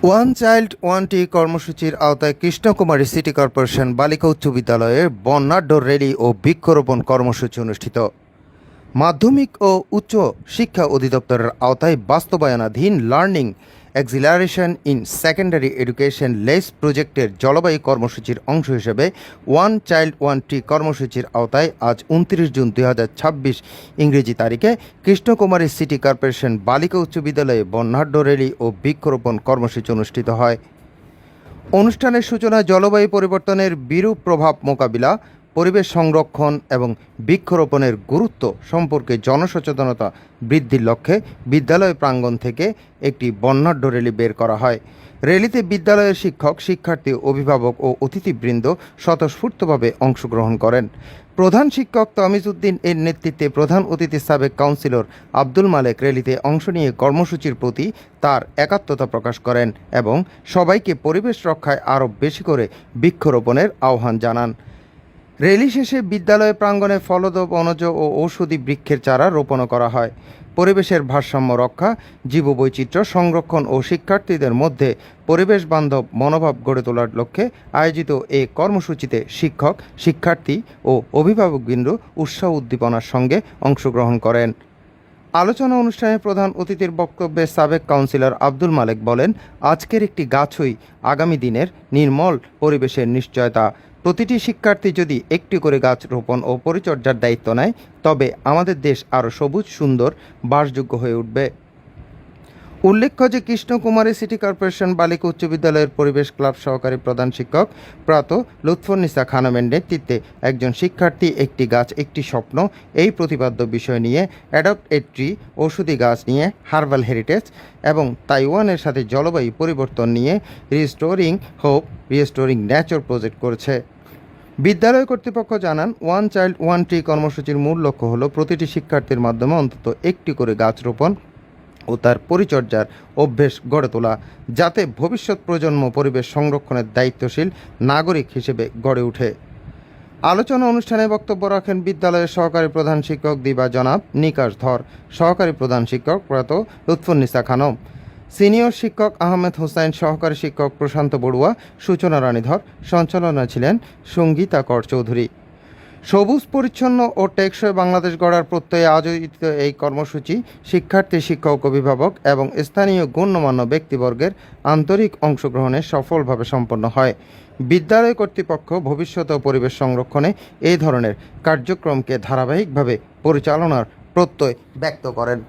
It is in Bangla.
ওয়ান চাইল্ড ওয়ান টি কর্মসূচির আওতায় কৃষ্ণকুমারী সিটি কর্পোরেশন বালিকা উচ্চ বিদ্যালয়ের বর্ণাঢ্য র্যালি ও বৃক্ষরোপণ কর্মসূচি অনুষ্ঠিত। মাধ্যমিক ও উচ্চ শিক্ষা অধিদপ্তরের আওতায় বাস্তবায়নাধীন learning acceleration in secondary education লেস প্রজেক্টের জলবায়ু কর্মসূচির অংশ হিসেবে ওয়ান চাইল্ড ওয়ান টি কর্মসূচির আওতায় আজ 29 জুন 2026 ইংরেজি তারিখে কৃষ্ণকুমারী সিটি কর্পোরেশন বালিকা উচ্চ বিদ্যালয়ে বর্ণাঢ্য র্যালি ও বৃক্ষরোপণ কর্মসূচি অনুষ্ঠিত হয়। অনুষ্ঠানের সূচনায় জলবায়ু পরিবর্তনের বিরূপ প্রভাব মোকাবিলা, পরিবেশ সংরক্ষণ এবং বৃক্ষরোপণের গুরুত্ব সম্পর্কে জনসচেতনতা বৃদ্ধির লক্ষ্যে বিদ্যালয় প্রাঙ্গণ থেকে একটি বর্ণাঢ্য র্যালি বের করা হয়। র্যালিতে বিদ্যালয়ের শিক্ষক, শিক্ষার্থী, অভিভাবক ও অতিথিবৃন্দ স্বতঃস্ফূর্তভাবে অংশগ্রহণ করেন। প্রধান শিক্ষক তমিজউদ্দিন এর নেতৃত্বে প্রধান অতিথি সাবেক কাউন্সিলর আব্দুল মালেক র্যালিতে অংশ নিয়ে কর্মসূচির প্রতি তার একাত্মতা প্রকাশ করেন এবং সবাইকে পরিবেশ রক্ষায় আরও বেশি করে বৃক্ষরোপণের আহ্বান জানান। র্যালি শেষে বিদ্যালয় প্রাঙ্গণে ফলদ, বনজ ও ঔষধি বৃক্ষের চারা রোপণ করা হয়। পরিবেশের ভারসাম্য রক্ষা, জীববৈচিত্র্য সংরক্ষণ ও শিক্ষার্থীদের মধ্যে পরিবেশ বান্ধব মনোভাব গড়ে তোলার লক্ষ্যে আয়োজিত এ কর্মসূচিতে শিক্ষক, শিক্ষার্থী ও অভিভাবকবৃন্দ উৎসাহ উদ্দীপনার সঙ্গে অংশগ্রহণ করেন। আলোচনা অনুষ্ঠানে প্রধান অতিথির বক্তব্যে সাবেক কাউন্সিলর আব্দুল মালেক বলেন, আজকের একটি গাছই আগামী দিনের নির্মল পরিবেশের নিশ্চয়তা। প্রতিটি শিক্ষার্থী যদি একটি করে গাছ রোপণ ও পরিচর্যার দায়িত্ব নেয়, তবে আমাদের দেশ আরও সবুজ, সুন্দর, বাসযোগ্য হয়ে উঠবে। উল্লেখ্য যে কৃষ্ণকুমারী সিটি কর্পোরেশন বালিকা উচ্চ বিদ্যালয়ের পরিবেশ ক্লাব সহকারী প্রধান শিক্ষক প্রয়াত লুৎফুন্নিসা খানমের নেতৃত্বে একজন শিক্ষার্থী একটি গাছ একটি স্বপ্ন এই প্রতিপাদ্য বিষয় নিয়ে অ্যাডপ্ট এ ট্রি, ঔষধি গাছ নিয়ে হার্বাল হেরিটেজ এবং তাইওয়ানের সাথে জলবায়ু পরিবর্তন নিয়ে restoring hope, restoring nature project করেছে। বিদ্যালয় কর্তৃপক্ষ জানান, ওয়ান চাইল্ড ওয়ান ট্রি কর্মসূচির মূল লক্ষ্য হল প্রতিটি শিক্ষার্থীর মাধ্যমে অন্তত একটি করে গাছ রোপণ ও তার পরিচর্যার অভ্যেস গড়ে তোলা, যাতে ভবিষ্যৎ প্রজন্ম পরিবেশ সংরক্ষণের দায়িত্বশীল নাগরিক হিসেবে গড়ে ওঠে। আলোচনা অনুষ্ঠানে বক্তব্য রাখেন বিদ্যালয়ের সহকারী প্রধান শিক্ষক দিবা জনাব নিকাশ ধর, সহকারী প্রধান শিক্ষক প্রয়াত লুৎফুন্নিসা খানম, সিনিয়র শিক্ষক আহমেদ হোসেন, সহকারী শিক্ষক প্রশান্ত বড়ুয়া, সূচনা রানী ধর। সঞ্চালনায় ছিলেন সঙ্গীতা কর চৌধুরী। সবুজ, পরিচ্ছন্ন ও টেকসই বাংলাদেশ গড়ার প্রত্যয়ে আয়োজিত এই কর্মসূচি শিক্ষার্থী, শিক্ষক, অভিভাবক এবং স্থানীয় গণ্যমান্য ব্যক্তিবর্গের আন্তরিক অংশগ্রহণে সফলভাবে সম্পন্ন হয়। বিদ্যালয় কর্তৃপক্ষ ভবিষ্যৎ ও পরিবেশ সংরক্ষণে এই ধরনের কার্যক্রমকে ধারাবাহিকভাবে পরিচালনার প্রত্যয় ব্যক্ত করেন।